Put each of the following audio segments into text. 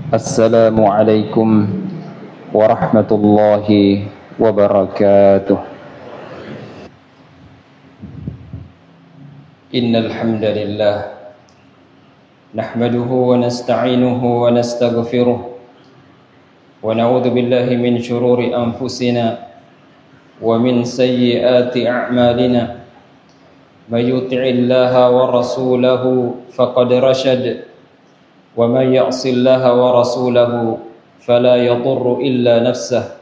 Assalamualaikum warahmatullahi wabarakatuh. Innal hamdalillah nahmaduhu wa nasta'inuhu wa nastaghfiruh wa na'udzu billahi min shururi anfusina wa min sayyiati a'malina. May yuti'illaha wa rasulahu faqad rashad wa may ya'sillaha wa rasulahu fala yadurru illa nafsah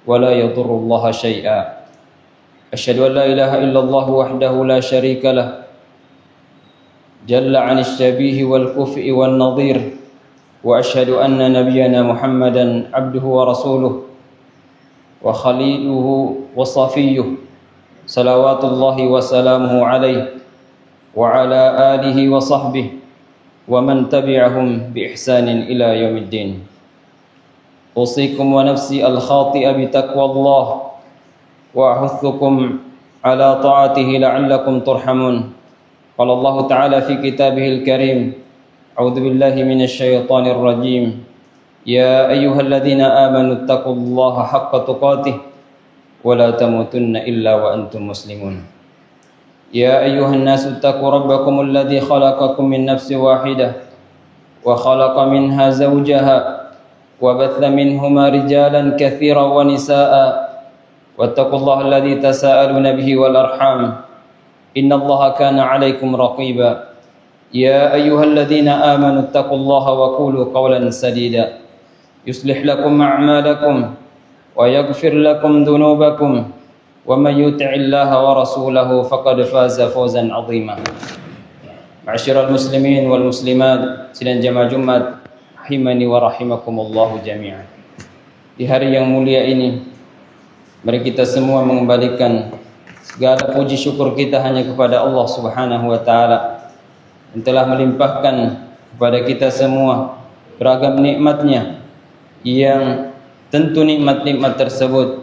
wa la yadurru Allaha syai'a. Asyhadu an la ilaha illallah wahdahu la syarika lah jalla 'anil syabihi wal kufi wan nadhir wa asyhadu anna nabiyyana Muhammadan abduhu wa rasuluh wa khaliluhu wa safiyyuh salawatullahi wa salamuhu alaihi wa ala alihi wa sahbihi wa man tabi'ahum bi ihsanin ila yaumiddin. Usikum wa nafsi al-khati'a bi taqwallah wa ahuthukum ala ta'atihi la'allakum turhamun. Qala Allah ta'ala fi kitabihil karim, a'udzu billahi minasy syaithanir rajim. Ya ayyuhalladzina amanu taqullaha haqqa tuqatih wa la tamutunna illa wa antum muslimun. Ya ayyuhan nasu taqu rabbakumul ladzi khalaqakum min nafsin wahidah wa khalaqa minha zawjaha wa batha minhuma rijalan katsiran wa nisaa'a wattaqullaha alladzi tasaaluna bihi wal arham innallaha kana 'alaikum raqiba. Ya ayyuhalladzina amanu taqullaha wa qulu qawlan sadida yuslih lakum a'malakum wa yaghfir lakum dhunubakum wa may yuti'illaha wa rasulahu faqad faza fawzan 'azima. Ma'asyiral muslimin wal muslimat, sidang jamaah Jumat rahimani wa rahimakumullah jami'an. Di hari yang mulia ini mari kita semua mengembalikan segala puji syukur kita hanya kepada Allah Subhanahu wa taala yang telah melimpahkan kepada kita semua beragam nikmat-Nya yang tentu nikmat-nikmat tersebut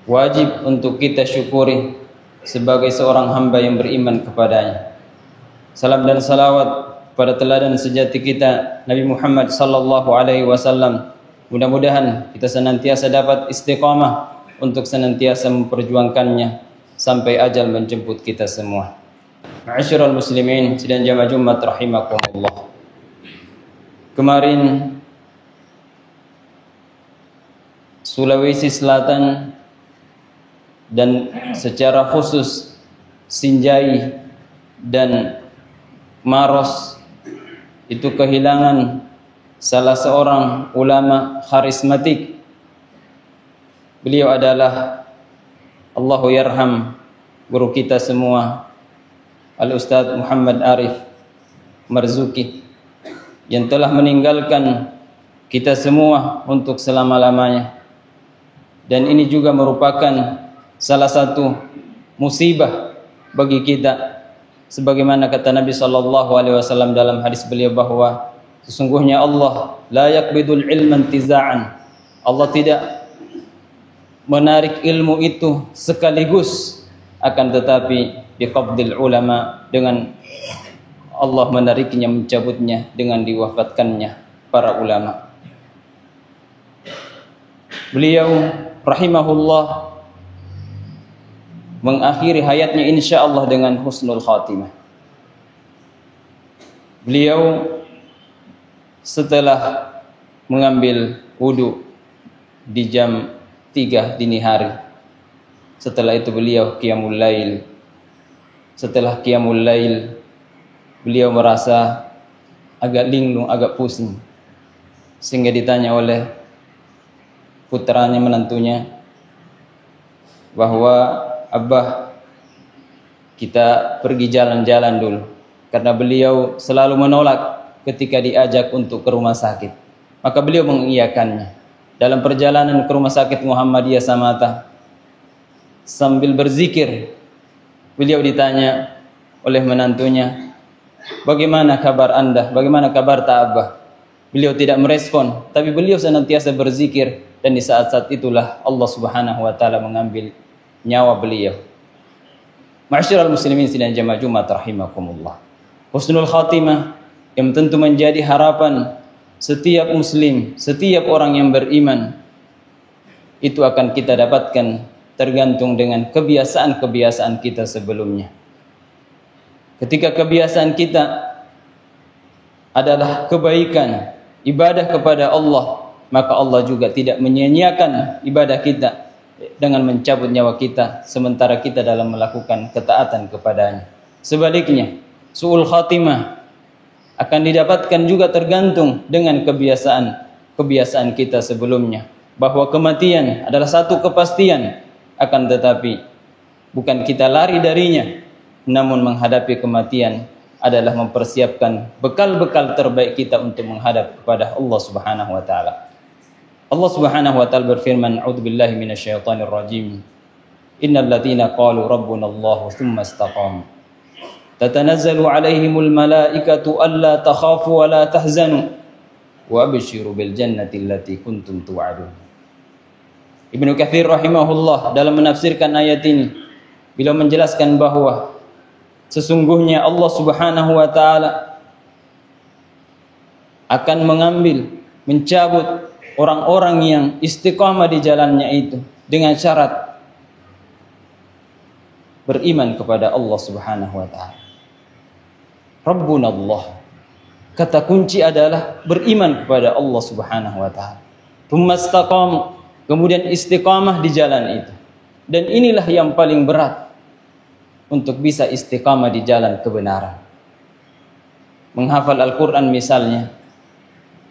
wajib untuk kita syukuri sebagai seorang hamba yang beriman kepadanya. Salam dan salawat pada teladan sejati kita Nabi Muhammad sallallahu alaihi wasallam. Mudah-mudahan kita senantiasa dapat istiqamah untuk senantiasa memperjuangkannya sampai ajal menjemput kita semua. Ma'asyiral muslimin, sidang jamaah Jumat rahimakumullah. Kemarin Sulawesi Selatan dan secara khusus Sinjai dan Maros itu kehilangan salah seorang ulama karismatik. Beliau adalah Allahu yarham guru kita semua Al-Ustadz Muhammad Arif Marzuki yang telah meninggalkan kita semua untuk selama-lamanya. Dan ini juga merupakan salah satu musibah bagi kita, sebagaimana kata Nabi sallallahu alaihi wasallam dalam hadis beliau bahwa sesungguhnya Allah la yaqbidul ilma intiza'an. Allah tidak menarik ilmu itu sekaligus, akan tetapi biqabdil ulama, dengan Allah menariknya, mencabutnya dengan diwafatkannya para ulama. Beliau rahimahullah mengakhiri hayatnya insyaallah dengan husnul khatimah. Beliau setelah mengambil wudu di jam 3 dini hari, setelah itu beliau qiyamul lail. Setelah qiyamul lail beliau merasa agak linglung, agak pusing, sehingga ditanya oleh putranya, menantunya, bahwa Abah, kita pergi jalan-jalan dulu, karena beliau selalu menolak ketika diajak untuk ke rumah sakit. Maka beliau mengiyakannya. Dalam perjalanan ke rumah sakit Muhammadiyah Samata, sambil berzikir, beliau ditanya oleh menantunya, bagaimana kabar anda, bagaimana kabar Abah? Beliau tidak merespon, tapi beliau senantiasa berzikir, dan di saat-saat itulah Allah Subhanahu wa taala mengambil nyawa beliau. Ma'asyiral muslimin sidang jamaah Jumat rahimakumullah. Husnul khatimah yang tentu menjadi harapan setiap muslim, setiap orang yang beriman itu akan kita dapatkan tergantung dengan kebiasaan-kebiasaan kita sebelumnya. Ketika kebiasaan kita adalah kebaikan, ibadah kepada Allah, maka Allah juga tidak menyia-nyiakan ibadah kita dengan mencabut nyawa kita sementara kita dalam melakukan ketaatan kepadanya. Sebaliknya, su'ul khatimah akan didapatkan juga tergantung dengan kebiasaan kita sebelumnya, bahwa kematian adalah satu kepastian, akan tetapi bukan kita lari darinya, namun menghadapi kematian adalah mempersiapkan bekal-bekal terbaik kita untuk menghadap kepada Allah Subhanahu wa taala. Allah Subhanahu wa taala berfirman, "A'udzubillahi minasyaitonir rajim. Innal ladzina qalu rabbuna Allah tsumma istaqamu. Tatanazzalu 'alaihimul malaikatu alla takhafu wa la tahzanu wa abshiru bil jannati allati kuntum tu'adun." Ibnu Katsir rahimahullah dalam menafsirkan ayat ini, beliau menjelaskan bahwa sesungguhnya Allah Subhanahu wa taala akan mencabut orang-orang yang istiqamah di jalannya itu dengan syarat beriman kepada Allah Subhanahu wa taala. Rabbuna Allah. Kata kunci adalah beriman kepada Allah Subhanahu wa taala. Tsumma kemudian istiqamah di jalan itu. Dan inilah yang paling berat untuk bisa istiqamah di jalan kebenaran. Menghafal Al-Quran misalnya,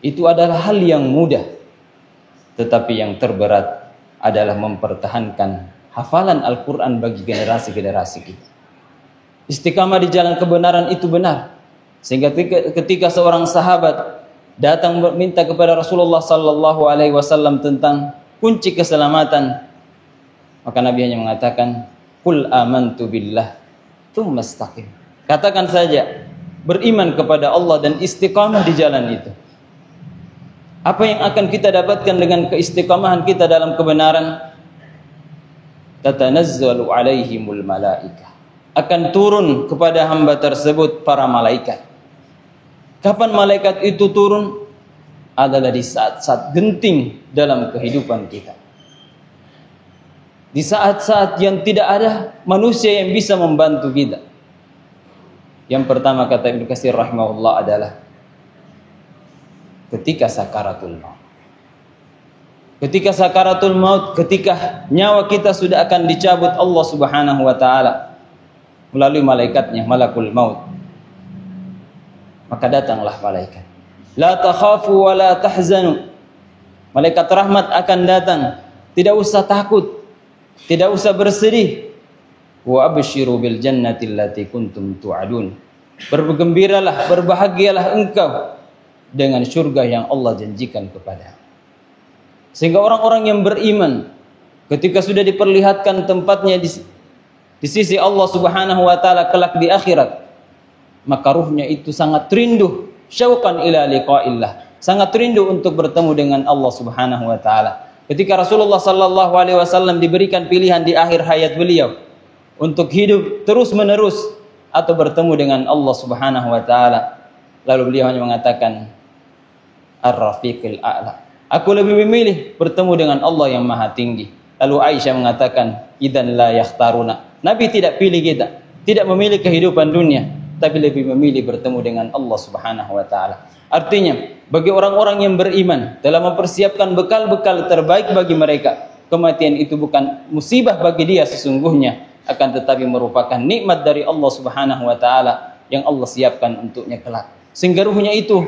itu adalah hal yang mudah. Tetapi yang terberat adalah mempertahankan hafalan Al-Quran bagi generasi-generasi kita. Istiqamah di jalan kebenaran itu benar. Sehingga ketika seorang sahabat datang meminta kepada Rasulullah sallallahu alaihi wasallam tentang kunci keselamatan, maka Nabi hanya mengatakan, "Qul amantu billah tsumma istaqim." Katakan saja, beriman kepada Allah dan istiqamah di jalan itu. Apa yang akan kita dapatkan dengan keistiqamahan kita dalam kebenaran? Tatanazzalu alaihimul malaikah. Akan turun kepada hamba tersebut para malaikat. Kapan malaikat itu turun? Adalah di saat-saat genting dalam kehidupan kita. Di saat-saat yang tidak ada manusia yang bisa membantu kita. Yang pertama kata Ibnu Katsir rahimahullah adalah ketika sakaratul maut. Ketika sakaratul maut, ketika nyawa kita sudah akan dicabut Allah Subhanahu wa taala melalui malaikatnya, malakul maut. Maka datanglah malaikat. La takhafu wa la tahzanu. Malaikat rahmat akan datang. Tidak usah takut, tidak usah bersedih. Wa abshiru bil jannati allati kuntum tu'adun. Bergembiralah, berbahagialah engkau dengan surga yang Allah janjikan kepada. Sehingga orang-orang yang beriman ketika sudah diperlihatkan tempatnya di sisi Allah Subhanahu wa taala kelak di akhirat, maka ruhnya itu sangat rindu, syauqan ila liqa'illah, sangat rindu untuk bertemu dengan Allah Subhanahu wa taala. Ketika Rasulullah sallallahu alaihi wasallam diberikan pilihan di akhir hayat beliau untuk hidup terus-menerus atau bertemu dengan Allah Subhanahu wa taala, lalu beliau hanya mengatakan ar-rafiqil a'la. Aku lebih memilih bertemu dengan Allah yang maha tinggi. Lalu Aisyah mengatakan, idzan la yakhtaruna. Nabi tidak pilih kita, tidak memilih kehidupan dunia, tapi lebih memilih bertemu dengan Allah Subhanahu wa taala. Artinya, bagi orang-orang yang beriman dalam mempersiapkan bekal-bekal terbaik bagi mereka, kematian itu bukan musibah bagi dia sesungguhnya, akan tetapi merupakan nikmat dari Allah Subhanahu wa taala yang Allah siapkan untuknya kelak. Sehingga ruhnya itu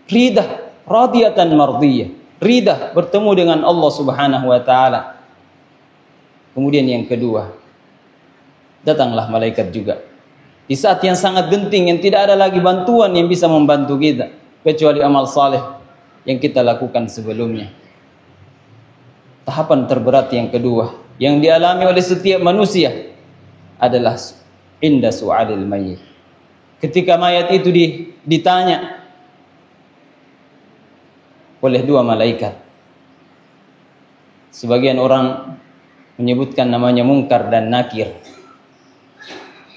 ridah, radiyatan mardiyah, ridah bertemu dengan Allah Subhanahu wa taala. Kemudian yang kedua, datanglah malaikat juga di saat yang sangat genting, yang tidak ada lagi bantuan yang bisa membantu kita kecuali amal saleh yang kita lakukan sebelumnya. Tahapan terberat yang kedua yang dialami oleh setiap manusia adalah inda su'alil mayyit. Ketika mayat itu ditanya oleh dua malaikat. Sebagian orang menyebutkan namanya Munkar dan Nakir.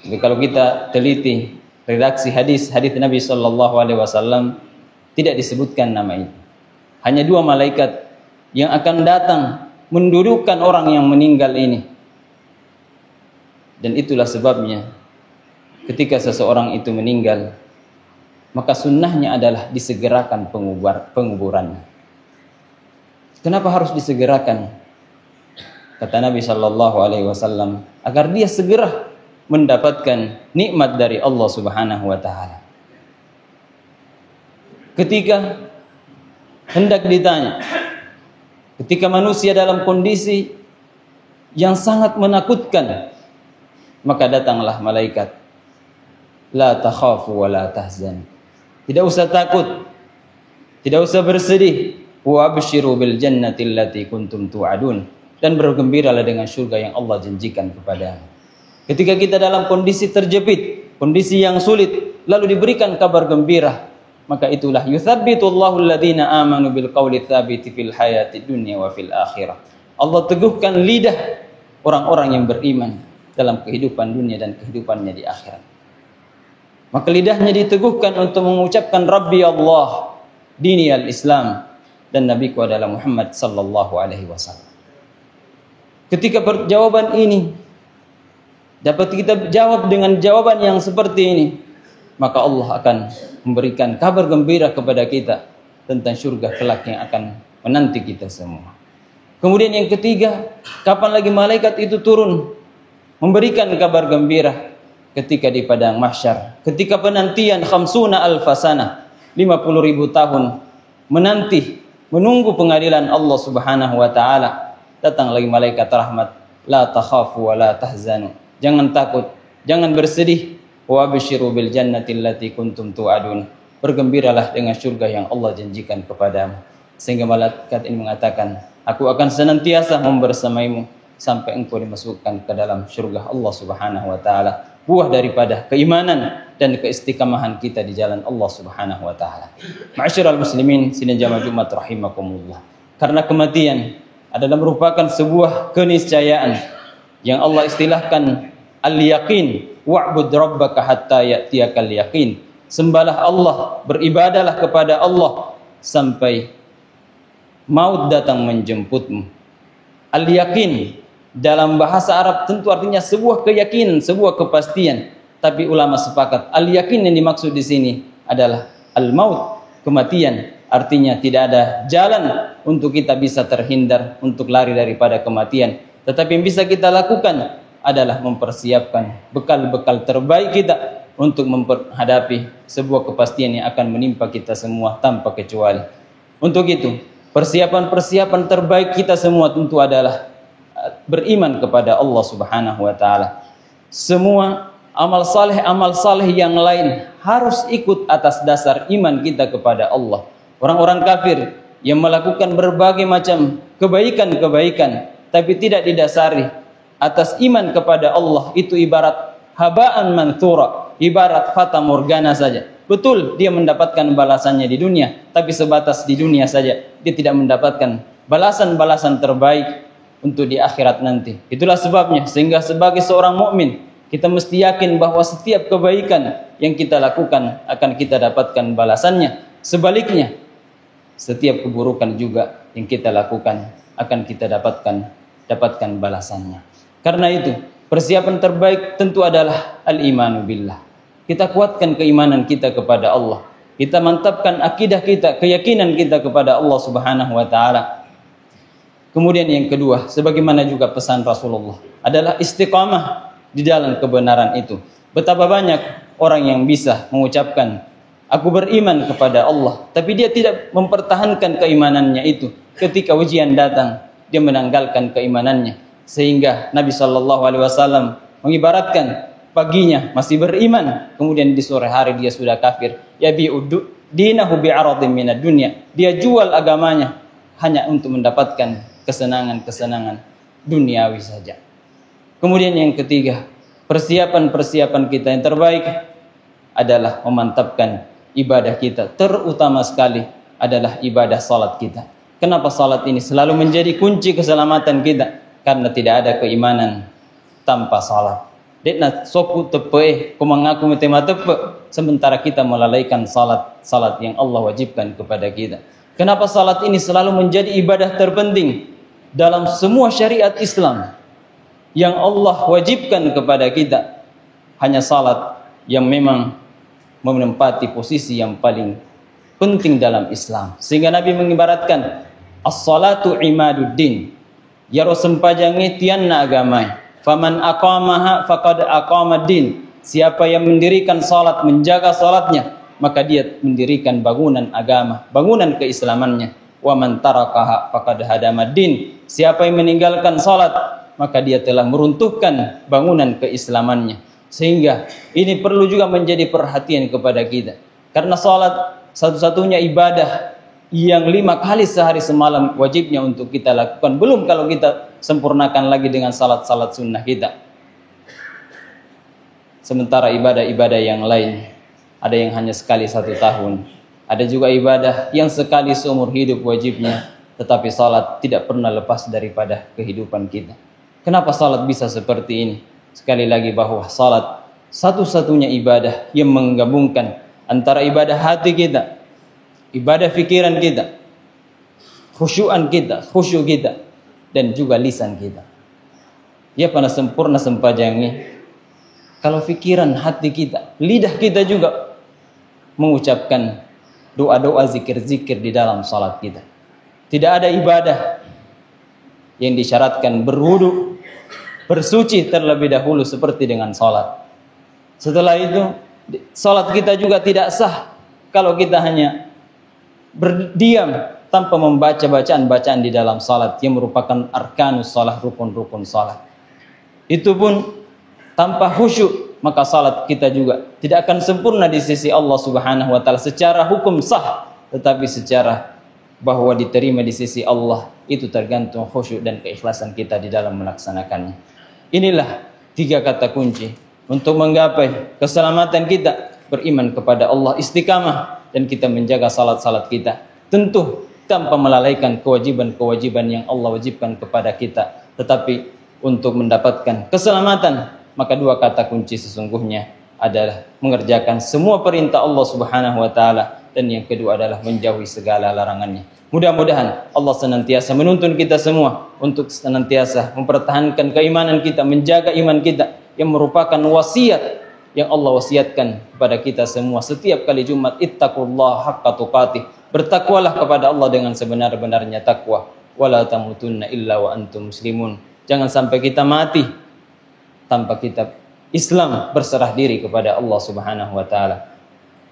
Jadi kalau kita teliti redaksi hadis Nabi sallallahu alaihi wasallam, tidak disebutkan nama itu. Hanya 2 malaikat yang akan datang mendudukkan orang yang meninggal ini. Dan itulah sebabnya ketika seseorang itu meninggal, maka sunnahnya adalah disegerakan penguburannya. Kenapa harus disegerakan? Kata Nabi sallallahu alaihi wasallam, agar dia segera mendapatkan nikmat dari Allah Subhanahu wa taala. Ketika hendak ditanya, ketika manusia dalam kondisi yang sangat menakutkan, maka datanglah malaikat. La takhafu wa la tahzan. Tidak usah takut, tidak usah bersedih. Wa abshiru bil jannati allati kuntum tu'adun. Dan bergembiralah dengan surga yang Allah janjikan kepadamu. Ketika kita dalam kondisi terjepit, kondisi yang sulit, lalu diberikan kabar gembira, maka itulah yuthabbitullahu alladhina amanu bil qawli tsabiti fil hayati dunya wa fil akhirah. Allah teguhkan lidah orang-orang yang beriman dalam kehidupan dunia dan kehidupannya di akhirat. Maka lidahnya diteguhkan untuk mengucapkan Rabbi Allah, dini al-Islam, dan Nabiku adalah Muhammad sallallahu alaihi wasallam. Ketika jawaban ini dapat kita jawab dengan jawaban yang seperti ini, maka Allah akan memberikan kabar gembira kepada kita tentang surga kelak yang akan menanti kita semua. Kemudian yang ketiga, kapan lagi malaikat itu turun memberikan kabar gembira? Ketika di padang mahsyar, ketika penantian 50 alfasana, 50.000 tahun menanti, menunggu pengadilan Allah Subhanahu wa taala, datang lagi malaikat rahmat. La takhafu wa la tahzanu. Jangan takut, jangan bersedih. Wa abshiru bil jannati allati kuntum tu'adun. Bergembiralah dengan surga yang Allah janjikan kepadamu. Sehingga malaikat ini mengatakan, aku akan senantiasa membersamaimu sampai engkau dimasukkan ke dalam surga Allah Subhanahu wa taala. Buah daripada keimanan dan keistiqamahan kita di jalan Allah Subhanahu wa taala. Ma'asyiral muslimin, sidang jamaah Jumat rahimakumullah. Karena kematian adalah merupakan sebuah keniscayaan yang Allah istilahkan al-yaqin, wa'bud rabbaka hatta ya'tiyakal yaqin. Sembahlah Allah, beribadahlah kepada Allah sampai maut datang menjemputmu. Al-yaqin dalam bahasa Arab tentu artinya sebuah keyakinan, sebuah kepastian. Tapi ulama sepakat al-yakin yang dimaksud di sini adalah al-maut, kematian. Artinya tidak ada jalan untuk kita bisa terhindar, untuk lari daripada kematian. Tetapi yang bisa kita lakukan adalah mempersiapkan bekal-bekal terbaik kita untuk menghadapi sebuah kepastian yang akan menimpa kita semua tanpa kecuali. Untuk itu, persiapan-persiapan terbaik kita semua tentu adalah beriman kepada Allah Subhanahu wa taala. Semua amal saleh yang lain harus ikut atas dasar iman kita kepada Allah. Orang-orang kafir yang melakukan berbagai macam kebaikan-kebaikan tapi tidak didasari atas iman kepada Allah, itu ibarat haba'an manthura, ibarat fata morgana saja. Betul dia mendapatkan balasannya di dunia, tapi sebatas di dunia saja. Dia tidak mendapatkan balasan-balasan terbaik untuk di akhirat nanti. Itulah sebabnya sehingga sebagai seorang mukmin kita mesti yakin bahwa setiap kebaikan yang kita lakukan akan kita dapatkan balasannya. Sebaliknya, setiap keburukan juga yang kita lakukan akan kita dapatkan balasannya. Karena itu, persiapan terbaik tentu adalah al-imanu billah. Kita kuatkan keimanan kita kepada Allah. Kita mantapkan akidah kita, keyakinan kita kepada Allah Subhanahu wa taala. Kemudian yang kedua, sebagaimana juga pesan Rasulullah, adalah istiqamah di dalam kebenaran itu. Betapa banyak orang yang bisa mengucapkan, aku beriman kepada Allah, tapi dia tidak mempertahankan keimanannya itu. Ketika ujian datang, dia menanggalkan keimanannya. Sehingga Nabi SAW mengibaratkan paginya masih beriman, kemudian di sore hari dia sudah kafir. Yabi'u dinahu bi'aradin minad dunya. Dia jual agamanya hanya untuk mendapatkan kesenangan-kesenangan duniawi saja. Kemudian yang ketiga, persiapan-persiapan kita yang terbaik adalah memantapkan ibadah kita. Terutama sekali adalah ibadah salat kita. Kenapa salat ini selalu menjadi kunci keselamatan kita? Karena tidak ada keimanan tanpa salat. Dekna soku tepe, ko mengaku metema tepe, sementara kita melalaikan salat yang Allah wajibkan kepada kita. Kenapa salat ini selalu menjadi ibadah terpenting dalam semua syariat Islam yang Allah wajibkan kepada kita? Hanya salat yang memang menempati posisi yang paling penting dalam Islam. Sehingga Nabi mengibaratkan as-salatu imaduddin. Yaro sempajangi tianna agama. Faman aqamaha faqad aqamaddin. Siapa yang mendirikan salat, menjaga salatnya, maka dia mendirikan bangunan agama, bangunan keislamannya. Wa man tarakaha faqad hadamaddin. Siapa yang meninggalkan salat, maka dia telah meruntuhkan bangunan keislamannya. Sehingga ini perlu juga menjadi perhatian kepada kita. Karena salat satu-satunya ibadah yang 5 kali sehari semalam wajibnya untuk kita lakukan. Belum kalau kita sempurnakan lagi dengan salat-salat sunnah kita. Sementara ibadah-ibadah yang lain ada yang hanya sekali 1 tahun. Ada juga ibadah yang sekali seumur hidup wajibnya. Tetapi salat tidak pernah lepas daripada kehidupan kita. Kenapa salat bisa seperti ini? Sekali lagi bahwa salat satu-satunya ibadah yang menggabungkan antara ibadah hati kita, ibadah fikiran kita, khusyuk kita, dan juga lisan kita. Ya pada sempurna sempajangi kalau fikiran hati kita, lidah kita juga mengucapkan doa-doa, zikir-zikir di dalam salat kita. Tidak ada ibadah yang disyaratkan berwudu, bersuci terlebih dahulu seperti dengan salat. Setelah itu, salat kita juga tidak sah kalau kita hanya berdiam tanpa membaca bacaan-bacaan di dalam salat yang merupakan arkanus salat, rukun-rukun salat. Itu pun tanpa khusyuk, maka salat kita juga tidak akan sempurna di sisi Allah Subhanahu wa taala secara hukum sah, tetapi secara bahwa diterima di sisi Allah itu tergantung khusyuk dan keikhlasan kita di dalam melaksanakannya. Inilah 3 kata kunci untuk menggapai keselamatan kita, beriman kepada Allah, istiqamah, dan kita menjaga salat-salat kita. Tentu tanpa melalaikan kewajiban-kewajiban yang Allah wajibkan kepada kita. Tetapi untuk mendapatkan keselamatan, maka 2 kata kunci sesungguhnya adalah mengerjakan semua perintah Allah Subhanahu wa taala, dan yang kedua adalah menjauhi segala larangannya. Mudah-mudahan Allah senantiasa menuntun kita semua untuk senantiasa mempertahankan keimanan kita, menjaga iman kita yang merupakan wasiat yang Allah wasiatkan kepada kita semua setiap kali Jumat. Ittaqullaha haqqa tuqatih. Bertakwalah kepada Allah dengan sebenar-benarnya takwa. Wala tamutunna illa wa antum muslimun. Jangan sampai kita mati tanpa kita Islam, berserah diri kepada Allah Subhanahu wa taala.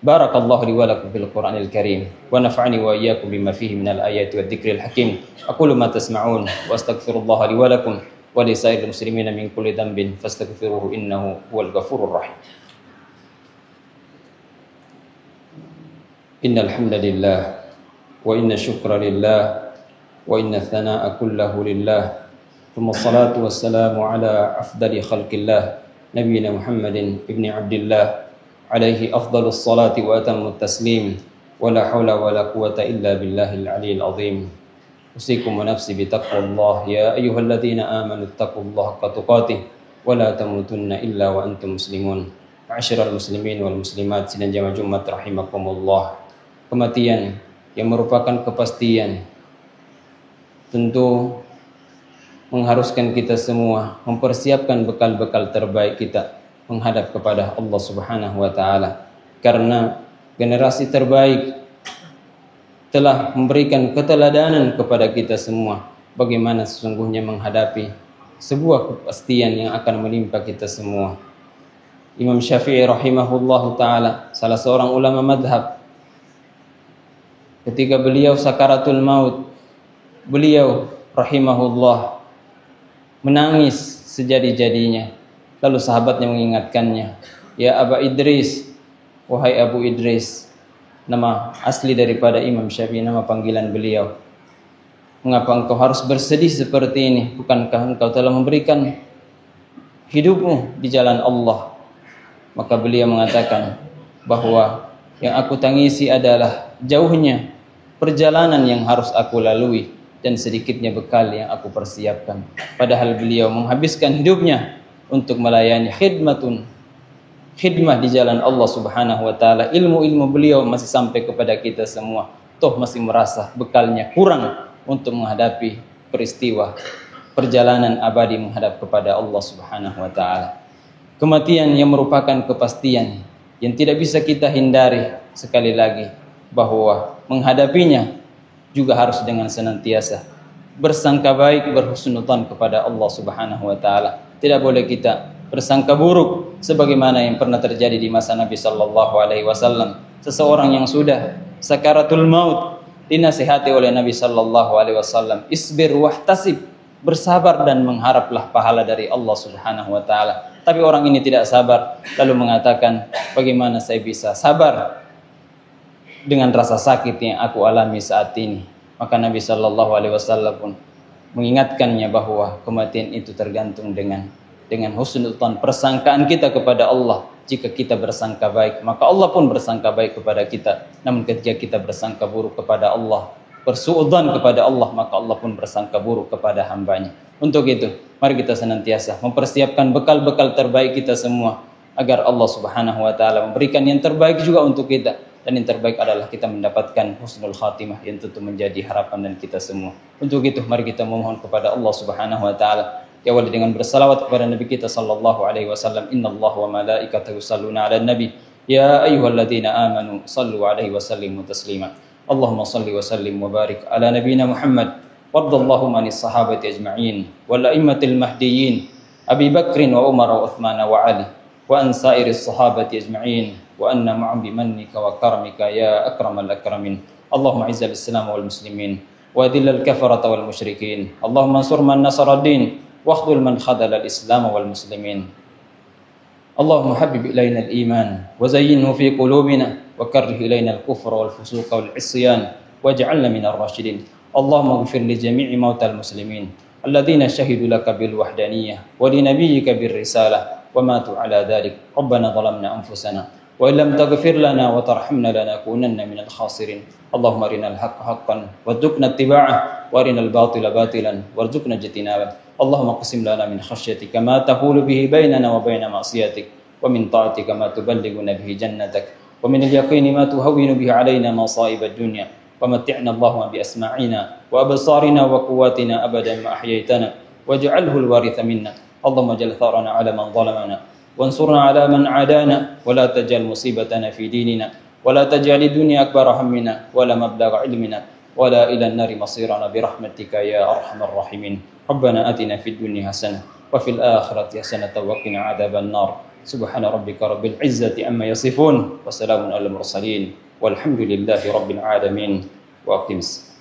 Barakallahu li wa lakum fil Qur'anil Karim wa nafa'ani wa iyyakum bima fihi minal ayati wadh-dhikril hakim. Aqulu ma tasma'un wa astaghfirullaha li wa lakum wa li sa'iril muslimina min kulli dhanbin fastaghfiruhu innahu huwal ghafurur rahim. Innal hamdalillah wa inna syukra lillah wa inna thanaa'a kullahu lillah. Thumma salatu wassalamu ala afdali khalqillah nabiyina Muhammadin ibni Abdillah alaihi afdalus salati wa atammut taslim wa la hawla wa la quwwata illa billahil aliyil azim. Usikum wa nafsi bitaqwallah ya ayyuhalladzina amanu taqullaha haqqa tuqatih wa la tamutunna illa wa antum muslimun. Ma'asyiral muslimin wal muslimat sidang jamaah Jumat rahimakumullah. Kematian yang merupakan kepastian tentu mengharuskan kita semua mempersiapkan bekal-bekal terbaik kita menghadap kepada Allah Subhanahu wa taala, karena generasi terbaik telah memberikan keteladanan kepada kita semua bagaimana sesungguhnya menghadapi sebuah kepastian yang akan menimpa kita semua. Imam Syafi'i rahimahullahu taala, salah seorang ulama madhab, ketika beliau sakaratul maut, beliau rahimahullah menangis sejadi-jadinya. Lalu sahabatnya mengingatkannya, ya Aba Idris, wahai Abu Idris, nama asli daripada Imam Syafi'i, nama panggilan beliau. Mengapa engkau harus bersedih seperti ini? Bukankah engkau telah memberikan hidupmu di jalan Allah? Maka beliau mengatakan bahwa yang aku tangisi adalah jauhnya perjalanan yang harus aku lalui dan sedikitnya bekal yang aku persiapkan. Padahal beliau menghabiskan hidupnya untuk melayani khidmatun khidmah di jalan Allah Subhanahu wa taala. Ilmu-ilmu beliau masih sampai kepada kita semua. Toh masih merasa bekalnya kurang untuk menghadapi peristiwa perjalanan abadi menghadap kepada Allah Subhanahu wa taala. Kematian yang merupakan kepastian yang tidak bisa kita hindari. Sekali lagi bahwa menghadapinya juga harus dengan senantiasa bersangka baik, berhusnudzon kepada Allah Subhanahu wa taala. Tidak boleh kita bersangka buruk sebagaimana yang pernah terjadi di masa Nabi sallallahu alaihi wasallam. Seseorang yang sudah sakaratul maut dinasihati oleh Nabi sallallahu alaihi wasallam, "Isbir wahtasib." Bersabar dan mengharaplah pahala dari Allah Subhanahu wa taala. Tapi orang ini tidak sabar, lalu mengatakan, "Bagaimana saya bisa sabar dengan rasa sakit yang aku alami saat ini?" Maka Nabi sallallahu alaihi wasallam pun mengingatkannya bahwa kematian itu tergantung dengan husnudzon, persangkaan kita kepada Allah. Jika kita bersangka baik, maka Allah pun bersangka baik kepada kita. Namun ketika kita bersangka buruk kepada Allah, bersuudzon kepada Allah, maka Allah pun bersangka buruk kepada hambanya. Untuk itu, mari kita senantiasa mempersiapkan bekal-bekal terbaik kita semua, agar Allah Subhanahu wa taala memberikan yang terbaik juga untuk kita. Dan yang terbaik adalah kita mendapatkan husnul khatimah yang tentu menjadi harapan dan kita semua. Untuk itu, mari kita memohon kepada Allah Subhanahu wa taala, diawali dengan bersalawat kepada Nabi kita sallallahu alaihi wasallam. Innallaha wa malaikatahu yusholluna 'alan nabi ya ayyuhalladzina amanu shallu 'alaihi wa sallimu taslima. Allahumma shalli wa sallim wa barik ala nabiyyina Muhammad wardallahu anis sahabati ajma'in wal a'immatil mahdiyyin Abi Bakrin wa Umar wa Uthman wa Ali wa an sairis sahabati ajma'in wa anna ma'am bimannika wa karamika ya akramal akramin. Allahumma izzil islam wal muslimin wa adhillal kafarata wal musyrikin. Allahumma ansur man nasara ad-din واخذل من خذل الإسلام والمسلمين. اللهم حبب إلينا الإيمان وزينه في قلوبنا وكره إلينا الكفر والفسوق والعصيان واجعلنا من الراشدين. اللهم اغفر لجميع موتى المسلمين الذين شهدوا لك بالوحدانية ولنبيك بالرسالة وماتوا على ذلك. ربنا ظلمنا أنفسنا وإن لم تغفر لنا وترحمنا لنكونن من الخاسرين. اللهم أرنا الحق حقا وارزقنا اتباعه وأرنا الباطل باطلا وارزقنا اجتنابه. اللهم اقسم لنا من خشيتك ما تحول به بيننا وبين معصيتك ومن طاعتك ما تبلغنا به جنتك ومن اليقين ما تهون به علينا مصائب الدنيا ومتعنا اللهم بأسماعنا وأبصارنا وقواتنا أبدا ما أحييتنا واجعله الوارث منا. اللهم اجعل ثارنا على من ظلمنا وانصرنا على من عادانا ولا تجعل مصيبتنا في ديننا ولا تجعل الدنيا أكبر همنا ولا مبلغ علمنا ولا إلى النار مصيرنا برحمتك يا أرحم الراحمين. ربنا آتنا في الدنيا حسنة وفي الآخرة حسنة وقنا عذاب النار. سبحان ربك رب العزة عما يصفون وسلام على المرسلين والحمد لله رب العالمين. وأقم الصلاة.